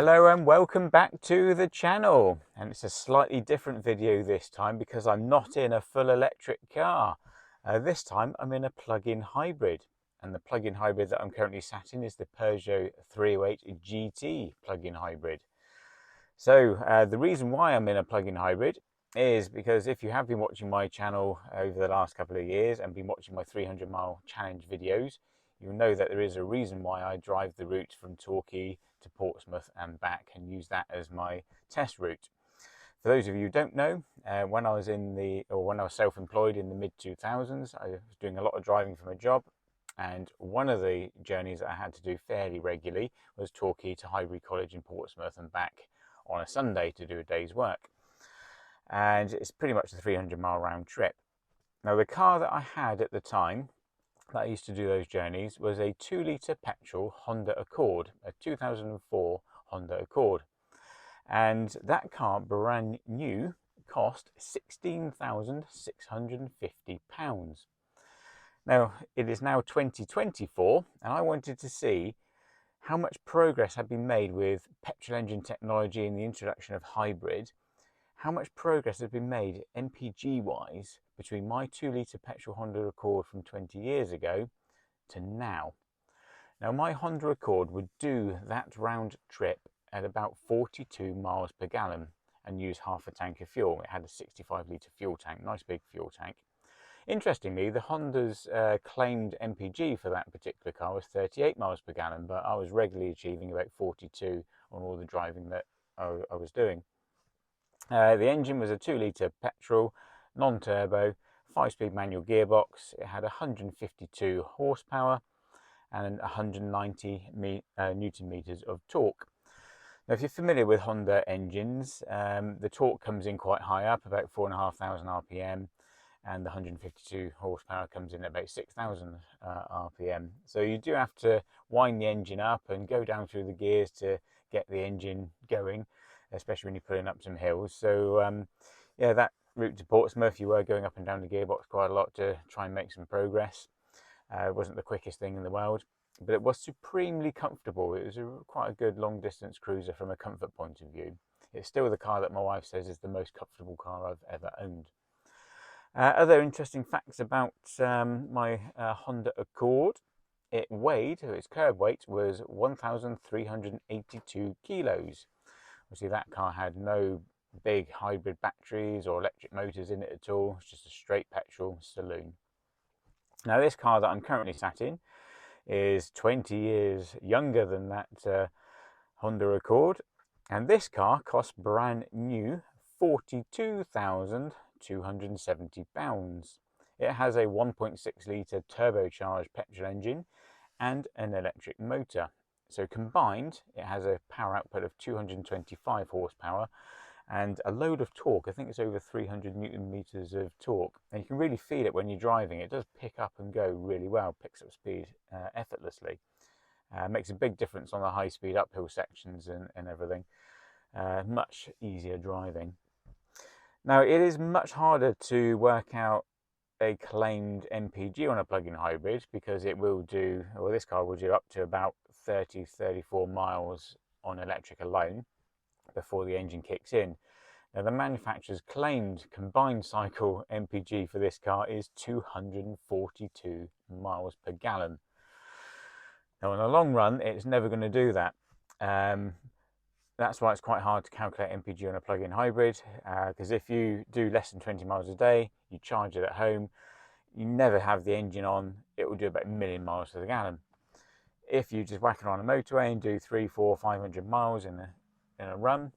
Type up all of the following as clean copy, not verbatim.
Hello and welcome back to the channel, and it's a slightly different video this time because I'm not in a full electric car. This time I'm in a plug-in hybrid, and the plug-in hybrid that I'm currently sat in is the Peugeot 308 GT plug-in hybrid. So the reason why I'm in a plug-in hybrid is because if you have been watching my channel over the last couple of years and been watching my 300-mile challenge videos, you'll know that there is a reason why I drive the route from Torquay to Portsmouth and back and use that as my test route. For those of you who don't know, when I was self-employed in the mid-2000s, I was doing a lot of driving for my job, and one of the journeys that I had to do fairly regularly was Torquay to Highbury College in Portsmouth and back on a Sunday to do a day's work. And it's pretty much a 300-mile round trip. Now, the car that I had at the time that I used to do those journeys was a 2-litre petrol Honda Accord, a 2004 Honda Accord. And that car, brand new, cost £16,650. Now, it is now 2024, and I wanted to see how much progress had been made with petrol engine technology and the introduction of hybrid. How much progress has been made MPG-wise between my 2-litre petrol Honda Accord from 20 years ago to now. Now, my Honda Accord would do that round trip at about 42 miles per gallon and use half a tank of fuel. It had a 65-litre fuel tank, nice big fuel tank. Interestingly, the Honda's claimed MPG for that particular car was 38 miles per gallon, but I was regularly achieving about 42 on all the driving that I was doing. The engine was a 2-litre petrol, non-turbo, 5-speed manual gearbox. It had 152 horsepower and 190 newton meters of torque. Now, if you're familiar with Honda engines, the torque comes in quite high up, about 4,500 RPM, and the 152 horsepower comes in at about 6,000 RPM. So you do have to wind the engine up and go down through the gears to get the engine going, especially when you're pulling up some hills. So yeah, that route to Portsmouth, you were going up and down the gearbox quite a lot to try and make some progress. It wasn't the quickest thing in the world, but it was supremely comfortable. It was quite a good long distance cruiser from a comfort point of view. It's still the car that my wife says is the most comfortable car I've ever owned. Other interesting facts about my Honda Accord: it weighed, so its curb weight was 1,382 kilos. Obviously, that car had no big hybrid batteries or electric motors in it at all. It's just a straight petrol saloon. Now, this car that I'm currently sat in is 20 years younger than that Honda Accord, and this car cost brand new £42,270. It has a 1.6 litre turbocharged petrol engine and an electric motor. So combined, it has a power output of 225 horsepower and a load of torque. I think it's over 300 newton meters of torque. And you can really feel it when you're driving. It does pick up and go really well, picks up speed effortlessly. Makes a big difference on the high speed uphill sections and everything. Much easier driving. Now, it is much harder to work out a claimed MPG on a plug-in hybrid because it will do, or this car will do up to about 30-34 miles on electric alone before the engine kicks in. Now, the manufacturer's claimed combined cycle MPG for this car is 242 miles per gallon. Now, in the long run, it's never going to do that. That's why it's quite hard to calculate MPG on a plug-in hybrid, because if you do less than 20 miles a day, you charge it at home, you never have the engine on, it will do about 1 million miles to the gallon. If you just whack it on a motorway and do 300, 400, 500 miles in a run,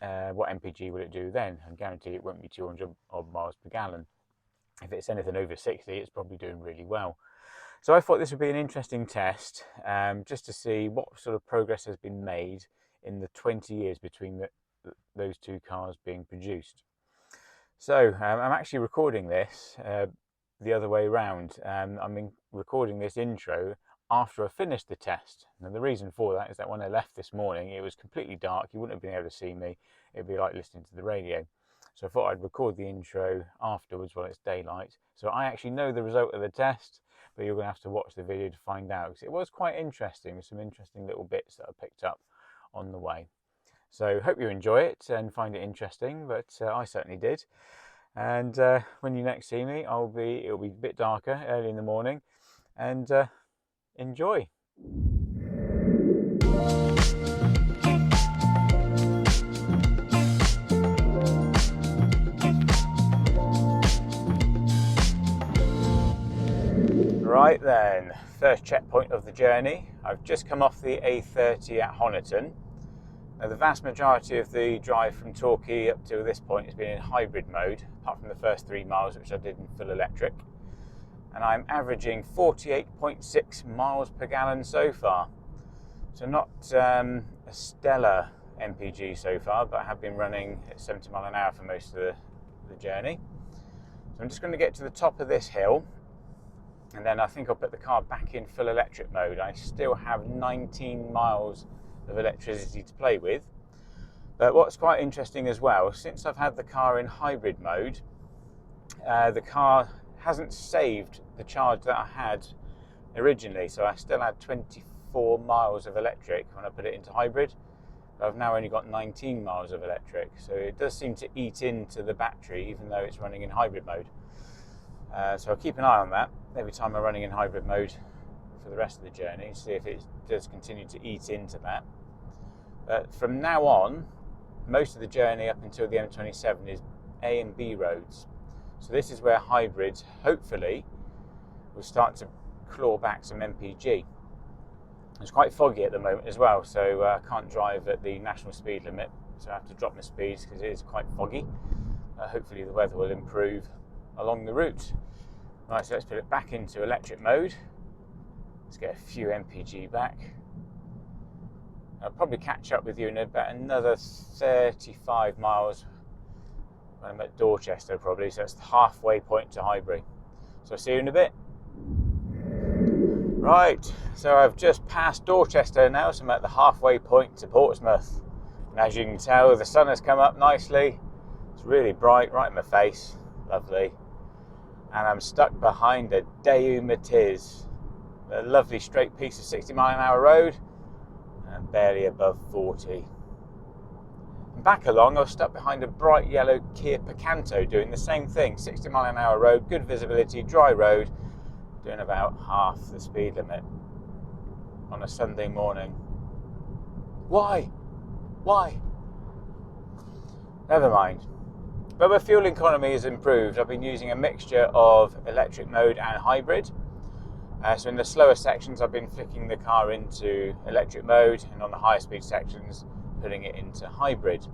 what MPG will it do then? I guarantee it won't be 200 odd miles per gallon. If it's anything over 60, it's probably doing really well. So I thought this would be an interesting test, just to see what sort of progress has been made in the 20 years between those two cars being produced. So I'm actually recording this the other way around. I'm recording this intro after I finished the test. Now, the reason for that is that when I left this morning, it was completely dark. You wouldn't have been able to see me. It'd be like listening to the radio. So I thought I'd record the intro afterwards while it's daylight. So I actually know the result of the test, but you're going to have to watch the video to find out, because it was quite interesting. There's some interesting little bits that I picked up on the way. So hope you enjoy it and find it interesting, but I certainly did. And when you next see me, it'll be a bit darker, early in the morning, and enjoy. Right then, first checkpoint of the journey. I've just come off the A30 at Honiton. Now, the vast majority of the drive from Torquay up to this point has been in hybrid mode, apart from the first 3 miles, which I did in full electric. And I'm averaging 48.6 miles per gallon so far. So not a stellar MPG so far, but I have been running at 70 miles an hour for most of the journey. So I'm just going to get to the top of this hill, and then I think I'll put the car back in full electric mode. I still have 19 miles of electricity to play with. But what's quite interesting as well, since I've had the car in hybrid mode, the car hasn't saved the charge that I had originally. So I still had 24 miles of electric when I put it into hybrid. But I've now only got 19 miles of electric. So it does seem to eat into the battery, even though it's running in hybrid mode. So I'll keep an eye on that every time I'm running in hybrid mode for the rest of the journey, see if it does continue to eat into that. But from now on, most of the journey up until the M27 is A and B roads. So this is where hybrids, hopefully, will start to claw back some MPG. It's quite foggy at the moment as well, so I can't drive at the national speed limit, so I have to drop my speeds because it is quite foggy. Hopefully the weather will improve along the route. Right, so let's put it back into electric mode. Let's get a few MPG back. I'll probably catch up with you in about another 35 miles when I'm at Dorchester probably, so that's the halfway point to Highbury. So I'll see you in a bit. Right, so I've just passed Dorchester now, so I'm at the halfway point to Portsmouth. And as you can tell, the sun has come up nicely. It's really bright, right in my face. Lovely. And I'm stuck behind a Daewoo Matiz, a lovely straight piece of 60 mile an hour road and barely above 40. And back along, I was stuck behind a bright yellow Kia Picanto doing the same thing, 60 mile an hour road, good visibility, dry road, doing about half the speed limit on a Sunday morning. Why? Never mind. But my fuel economy has improved. I've been using a mixture of electric mode and hybrid. So in the slower sections, I've been flicking the car into electric mode, and on the higher speed sections, putting it into hybrid.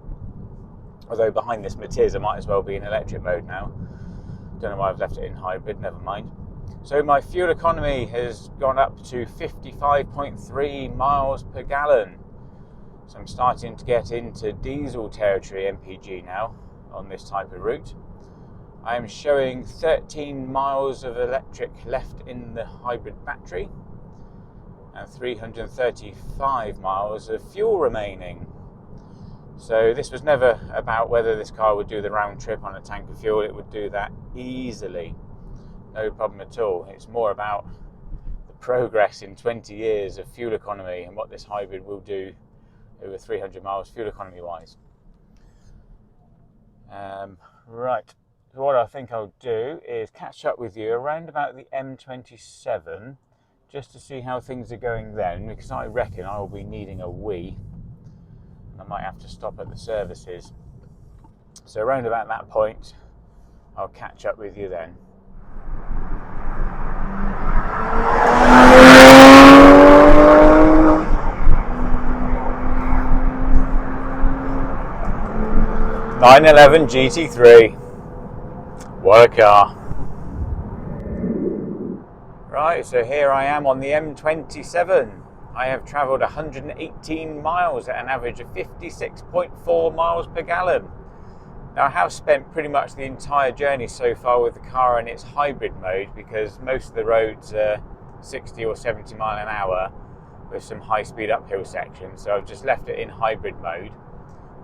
Although behind this Matiz, I might as well be in electric mode now. Don't know why I've left it in hybrid, never mind. So my fuel economy has gone up to 55.3 miles per gallon. So I'm starting to get into diesel territory MPG now on this type of route. I am showing 13 miles of electric left in the hybrid battery and 335 miles of fuel remaining. So this was never about whether this car would do the round trip on a tank of fuel. It would do that easily, no problem at all. It's more about the progress in 20 years of fuel economy and what this hybrid will do over 300 miles fuel economy wise. Right, so what I think I'll do is catch up with you around about the M27 just to see how things are going then, because I reckon I will be needing a wee and I might have to stop at the services. So around about that point I'll catch up with you then. .911 GT3. What a car. Right, so here I am on the M27. I have travelled 118 miles at an average of 56.4 miles per gallon. Now I have spent pretty much the entire journey so far with the car in its hybrid mode, because most of the roads are 60 or 70 mile an hour with some high speed uphill sections, so I've just left it in hybrid mode.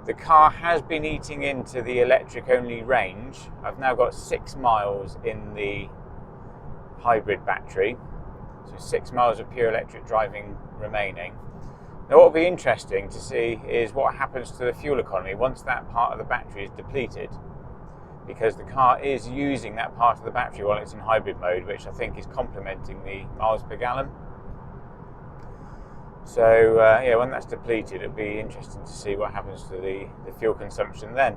The car has been eating into the electric only range. I've now got 6 miles in the hybrid battery, so 6 miles of pure electric driving remaining. Now what will be interesting to see is what happens to the fuel economy once that part of the battery is depleted, because the car is using that part of the battery while it's in hybrid mode, which I think is complementing the miles per gallon. So yeah, when that's depleted, it'll be interesting to see what happens to the fuel consumption then.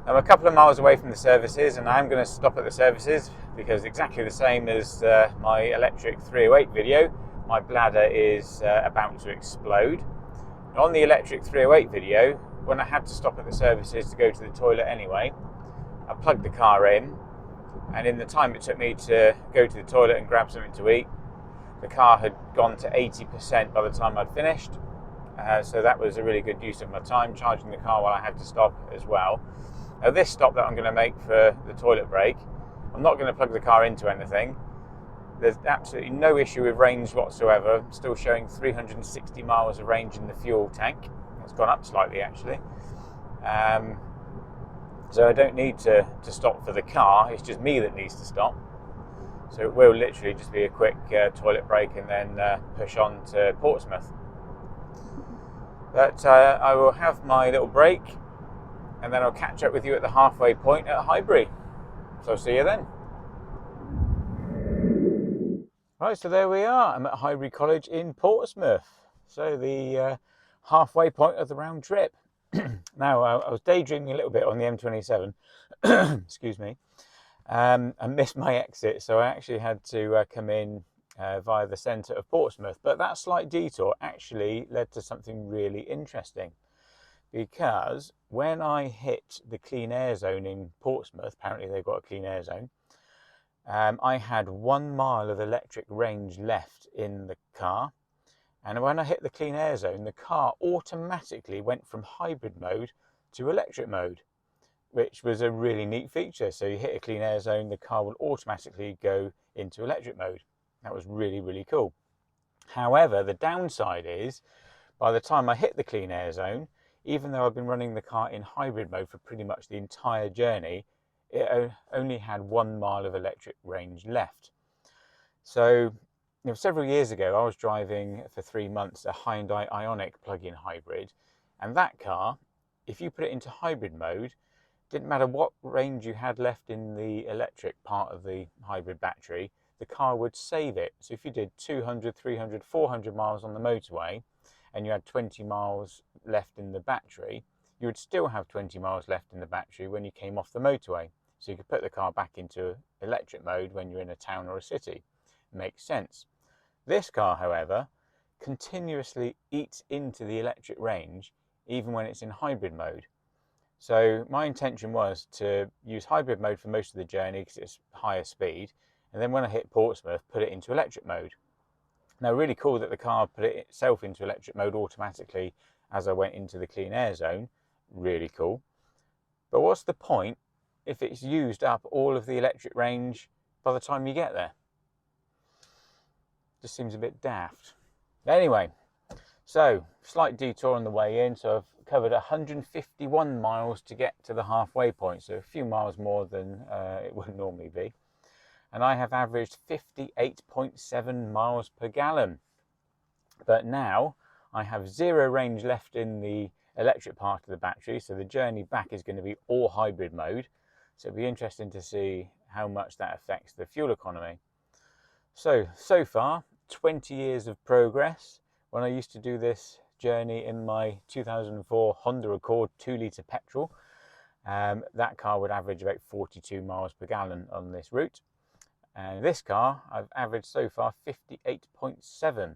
I'm a couple of miles away from the services, and I'm going to stop at the services because exactly the same as my electric 308 video, my bladder is about to explode. On the electric 308 video, when I had to stop at the services to go to the toilet anyway, I plugged the car in, and in the time it took me to go to the toilet and grab something to eat, the car had gone to 80% by the time I'd finished. So that was a really good use of my time, charging the car while I had to stop as well. Now this stop that I'm going to make for the toilet break, I'm not going to plug the car into anything. There's absolutely no issue with range whatsoever. I'm still showing 360 miles of range in the fuel tank. It's gone up slightly actually. So I don't need to stop for the car, it's just me that needs to stop. So it will literally just be a quick toilet break and then push on to Portsmouth. But I will have my little break, and then I'll catch up with you at the halfway point at Highbury. So I'll see you then. Right, so there we are. I'm at Highbury College in Portsmouth. So the halfway point of the round trip. Now, I was daydreaming a little bit on the M27, excuse me, and missed my exit. So I actually had to come in via the centre of Portsmouth. But that slight detour actually led to something really interesting. Because when I hit the clean air zone in Portsmouth, apparently they've got a clean air zone, I had 1 mile of electric range left in the car. And when I hit the clean air zone, the car automatically went from hybrid mode to electric mode, which was a really neat feature. So you hit a clean air zone, the car will automatically go into electric mode. That was really, really cool. However, the downside is, by the time I hit the clean air zone, even though I've been running the car in hybrid mode for pretty much the entire journey, it only had 1 mile of electric range left. So, several years ago, I was driving for 3 months a Hyundai Ioniq plug-in hybrid, and that car, if you put it into hybrid mode, didn't matter what range you had left in the electric part of the hybrid battery, the car would save it. So if you did 200, 300, 400 miles on the motorway, and you had 20 miles left in the battery, you would still have 20 miles left in the battery when you came off the motorway. So you could put the car back into electric mode when you're in a town or a city. It makes sense. This car, however, continuously eats into the electric range even when it's in hybrid mode. So my intention was to use hybrid mode for most of the journey because it's higher speed, and then when I hit Portsmouth, put it into electric mode. Now, really cool that the car put it itself into electric mode automatically as I went into the clean air zone. Really cool. But what's the point if it's used up all of the electric range by the time you get there? Just seems a bit daft. Anyway, so slight detour on the way in. So I've covered 151 miles to get to the halfway point. So a few miles more than it would normally be. And I have averaged 58.7 miles per gallon. But now I have 0 range left in the electric part of the battery, so the journey back is going to be all hybrid mode. So it'll be interesting to see how much that affects the fuel economy. So far, 20 years of progress. When I used to do this journey in my 2004 Honda Accord 2-litre petrol, that car would average about 42 miles per gallon on this route. And this car, I've averaged so far 58.7,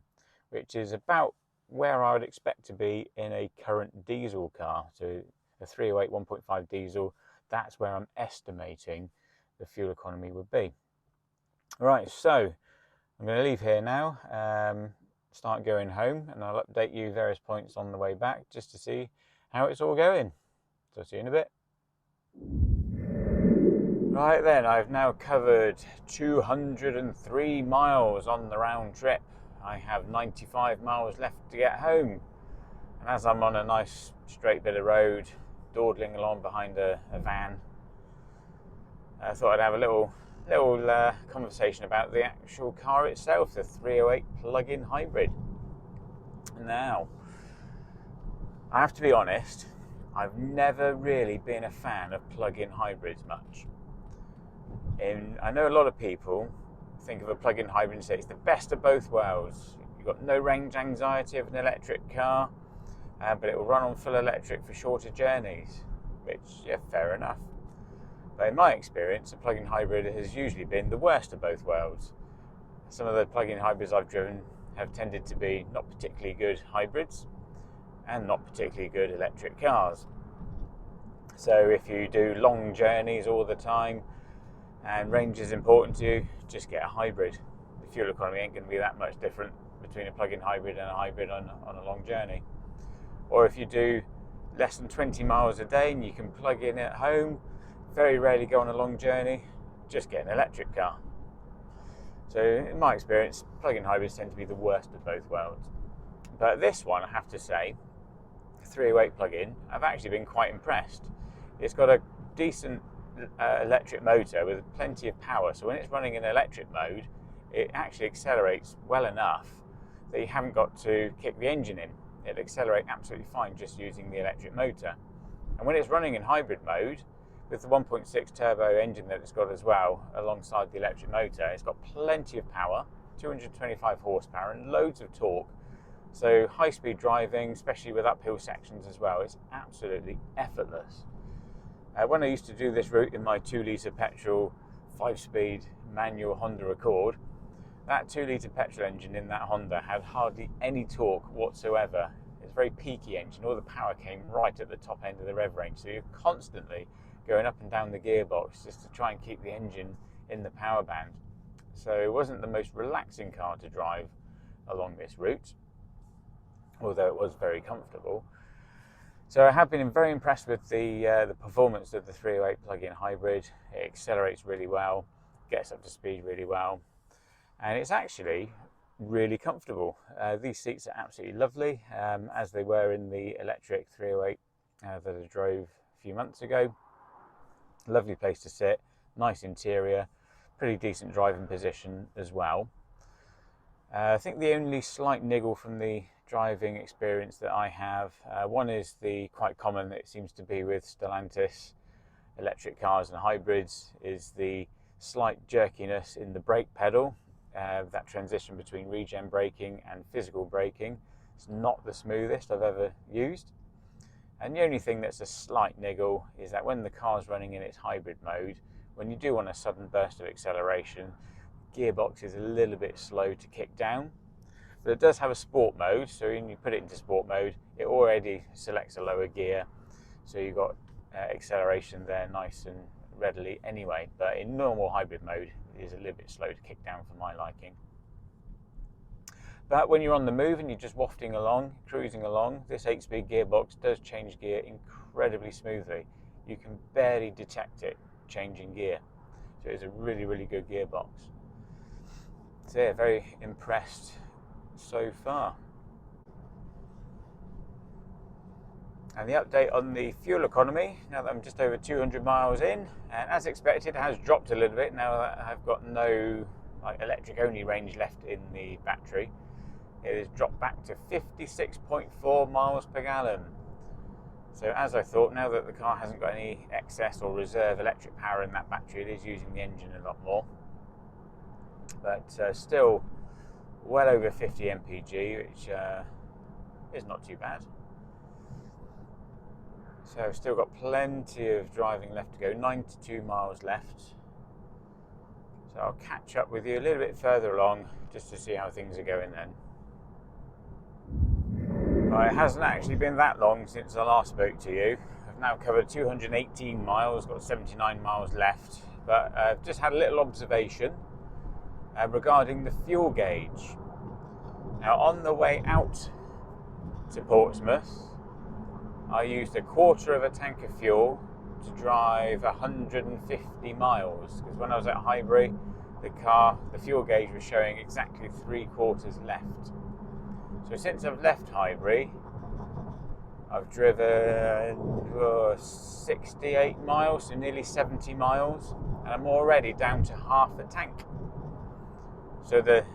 which is about where I would expect to be in a current diesel car. So a 308 1.5 diesel, that's where I'm estimating the fuel economy would be. Right, so I'm going to leave here now, start going home, and I'll update you various points on the way back just to see how it's all going. So I'll see you in a bit. Right then, I've now covered 203 miles on the round trip. I have 95 miles left to get home. And as I'm on a nice straight bit of road, dawdling along behind a van, I thought I'd have a little conversation about the actual car itself, the 308 plug-in hybrid. Now, I have to be honest, I've never really been a fan of plug-in hybrids much. I know a lot of people think of a plug-in hybrid and say it's the best of both worlds. You've got no range anxiety of an electric car, but it will run on full electric for shorter journeys, which, yeah, fair enough. But in my experience, a plug-in hybrid has usually been the worst of both worlds. Some of the plug-in hybrids I've driven have tended to be not particularly good hybrids and not particularly good electric cars. So if you do long journeys all the time and range is important to you, just get a hybrid. The fuel economy ain't going to be that much different between a plug-in hybrid and a hybrid on a long journey. Or if you do less than 20 miles a day and you can plug in at home, very rarely go on a long journey, just get an electric car. So in my experience, plug-in hybrids tend to be the worst of both worlds. But this one, I have to say, 308 plug-in, I've actually been quite impressed. It's got a decent electric motor with plenty of power, so when it's running in electric mode, it actually accelerates well enough that you haven't got to kick the engine in. It'll accelerate absolutely fine just using the electric motor. And when it's running in hybrid mode, with the 1.6 turbo engine that it's got as well, alongside the electric motor, it's got plenty of power, 225 horsepower and loads of torque. So high-speed driving, especially with uphill sections as well, is absolutely effortless. When I used to do this route in my 2-litre petrol 5-speed manual Honda Accord, that 2-litre petrol engine in that Honda had hardly any torque whatsoever. It's a very peaky engine. All the power came right at the top end of the rev range, so you're constantly going up and down the gearbox just to try and keep the engine in the power band. So it wasn't the most relaxing car to drive along this route, although it was very comfortable. So I have been very impressed with the performance of the 308 plug-in hybrid. It accelerates really well, gets up to speed really well, and it's actually really comfortable. These seats are absolutely lovely, as they were in the electric 308 that I drove a few months ago. Lovely place to sit, nice interior, pretty decent driving position as well. I think the only slight niggle from the driving experience that I have, one is the quite common, it seems to be with Stellantis electric cars and hybrids, is the slight jerkiness in the brake pedal. That transition between regen braking and physical braking is not the smoothest I've ever used. And the only thing that's a slight niggle is that when the car's running in its hybrid mode, when you do want a sudden burst of acceleration, the gearbox is a little bit slow to kick down. But it does have a sport mode, so when you put it into sport mode, it already selects a lower gear, so you've got acceleration there nice and readily anyway. But in normal hybrid mode, it is a little bit slow to kick down for my liking. But when you're on the move and you're just wafting along, cruising along, this 8-speed gearbox does change gear incredibly smoothly. You can barely detect it changing gear. So it's a really, really good gearbox. So yeah, very impressed so far. And the update on the fuel economy, now that I'm just over 200 miles in, and as expected, it has dropped a little bit now that I've got no electric only range left in the battery. It has dropped back to 56.4 miles per gallon. So as I thought, now that the car hasn't got any excess or reserve electric power in that battery, it is using the engine a lot more. But still well over 50 mpg, which is not too bad. So I've still got plenty of driving left to go, 92 miles left. So I'll catch up with you a little bit further along just to see how things are going then. Well, it hasn't actually been that long since I last spoke to you. I've now covered 218 miles, got 79 miles left, but I've just had a little observation regarding the fuel gauge. Now on the way out to Portsmouth, I used a quarter of a tank of fuel to drive 150 miles, because when I was at Highbury, the fuel gauge was showing exactly 3/4 left. So since I've left Highbury, I've driven 68 miles, so nearly 70 miles, and I'm already down to half a tank. So the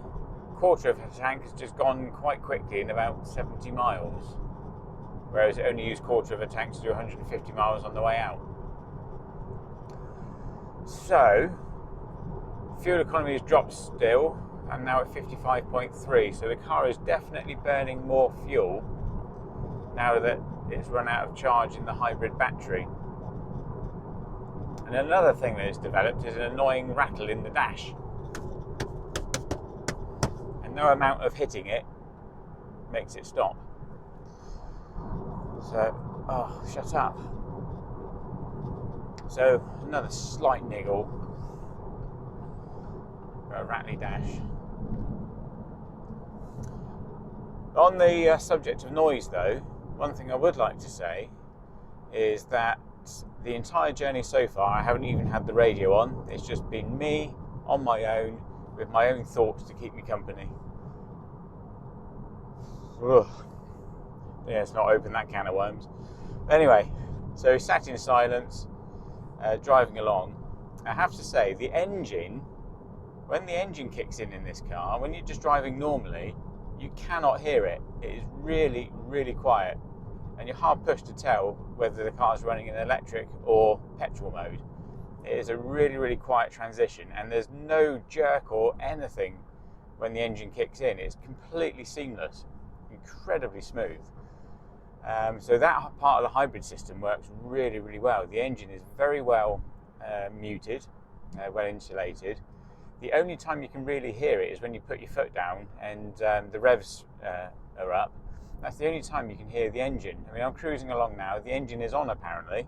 quarter of the tank has just gone quite quickly in about 70 miles, whereas it only used quarter of a tank to do 150 miles on the way out. So fuel economy has dropped still. I'm now at 55.3, so the car is definitely burning more fuel now that it's run out of charge in the hybrid battery. And another thing that it's developed is an annoying rattle in the dash. And no amount of hitting it makes it stop. So, oh, shut up. So, another slight niggle. Got a rattly dash. On the subject of noise though, one thing I would like to say is that the entire journey so far I haven't even had the radio on. It's just been me on my own with my own thoughts to keep me company. Ugh. Yeah, let's not open that can of worms. Anyway, so sat in silence, driving along. I have to say, the engine, when the engine kicks in this car, when you're just driving normally, you cannot hear it. It is really, really quiet. And you're hard pushed to tell whether the car is running in electric or petrol mode. It is a really, really quiet transition, and there's no jerk or anything when the engine kicks in. It's completely seamless, incredibly smooth. So that part of the hybrid system works really, really well. The engine is very well muted, well insulated. The only time you can really hear it is when you put your foot down and the revs are up. That's the only time you can hear the engine. I mean, I'm cruising along now. The engine is on apparently.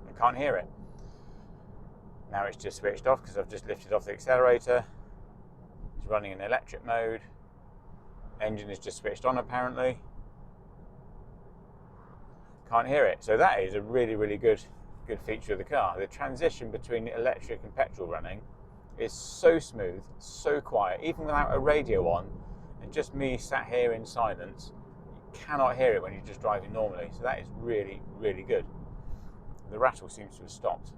I can't hear it. Now it's just switched off because I've just lifted off the accelerator. It's running in electric mode. Engine is just switched on apparently. Can't hear it. So that is a really, really good feature of the car. The transition between electric and petrol running is so smooth, so quiet, even without a radio on, and just me sat here in silence. You cannot hear it when you're just driving normally. So that is really, really good. The rattle seems to have stopped.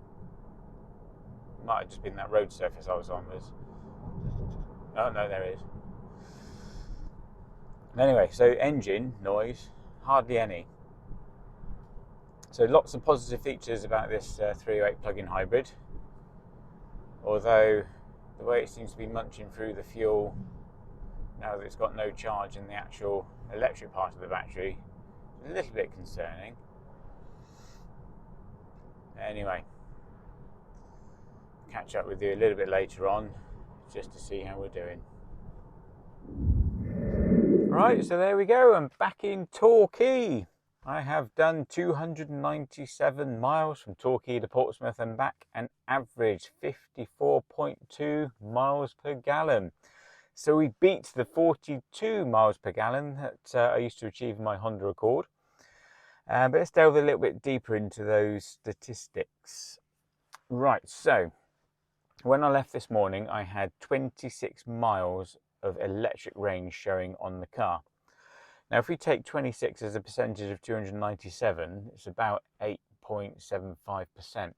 It might have just been that road surface I was on. Oh no, there it is. Anyway, so engine noise, hardly any. So lots of positive features about this 308 plug-in hybrid, although the way it seems to be munching through the fuel now that it's got no charge in the actual electric part of the battery is a little bit concerning. Anyway, catch up with you a little bit later on just to see how we're doing. Right, so there we go, I'm back in Torquay. I have done 297 miles from Torquay to Portsmouth and back, and averaged 54.2 miles per gallon. So we beat the 42 miles per gallon that I used to achieve in my Honda Accord. But let's delve a little bit deeper into those statistics. Right, so when I left this morning, I had 26 miles of electric range showing on the car. Now, if we take 26 as a percentage of 297, it's about 8.75%.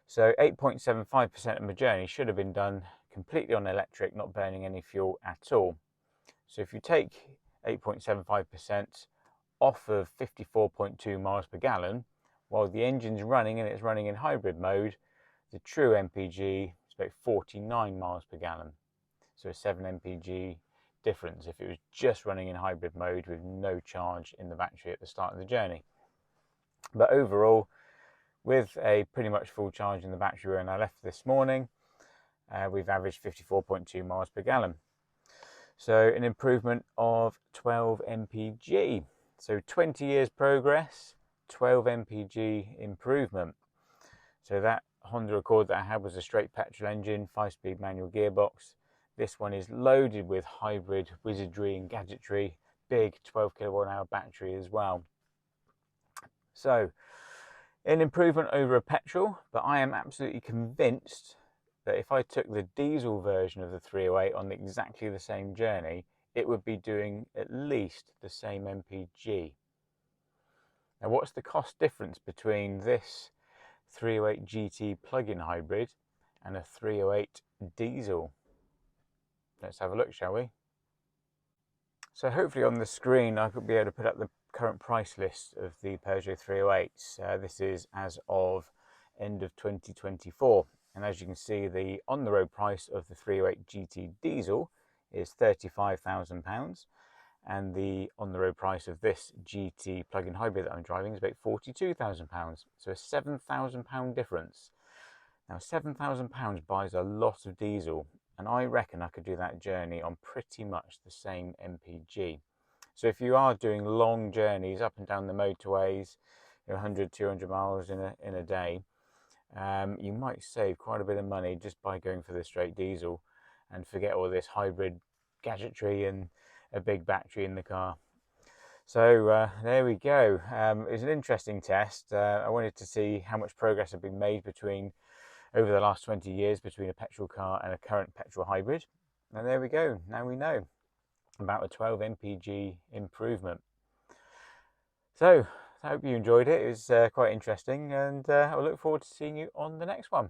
So 8.75% of my journey should have been done completely on electric, not burning any fuel at all. So if you take 8.75% off of 54.2 miles per gallon, while the engine's running and it's running in hybrid mode, the true MPG is about 49 miles per gallon. So a 7 MPG difference if it was just running in hybrid mode with no charge in the battery at the start of the journey. But overall, with a pretty much full charge in the battery when I left this morning, we've averaged 54.2 miles per gallon. So an improvement of 12 mpg. So 20 years progress, 12 mpg improvement. So that Honda Accord that I had was a straight petrol engine, 5-speed manual gearbox. This one is loaded with hybrid wizardry and gadgetry, big 12 kilowatt hour battery as well. So an improvement over a petrol, but I am absolutely convinced that if I took the diesel version of the 308 on exactly the same journey, it would be doing at least the same MPG. Now, what's the cost difference between this 308 GT plug-in hybrid and a 308 diesel. Let's have a look, shall we? So hopefully on the screen I could be able to put up the current price list of the Peugeot 308s. This is as of end of 2024, and as you can see, the on-the-road price of the 308 GT diesel is £35,000, and the on-the-road price of this GT plug-in hybrid that I'm driving is about £42,000, so a £7,000 difference. Now £7,000 buys a lot of diesel, and I reckon I could do that journey on pretty much the same MPG. So if you are doing long journeys up and down the motorways, 100, 200 miles in a day, you might save quite a bit of money just by going for the straight diesel and forget all this hybrid gadgetry and a big battery in the car. So there we go. It was an interesting test. I wanted to see how much progress had been made over the last 20 years between a petrol car and a current petrol hybrid. And there we go. Now we know about a 12 mpg improvement. So I hope you enjoyed it. It was quite interesting, and I look forward to seeing you on the next one.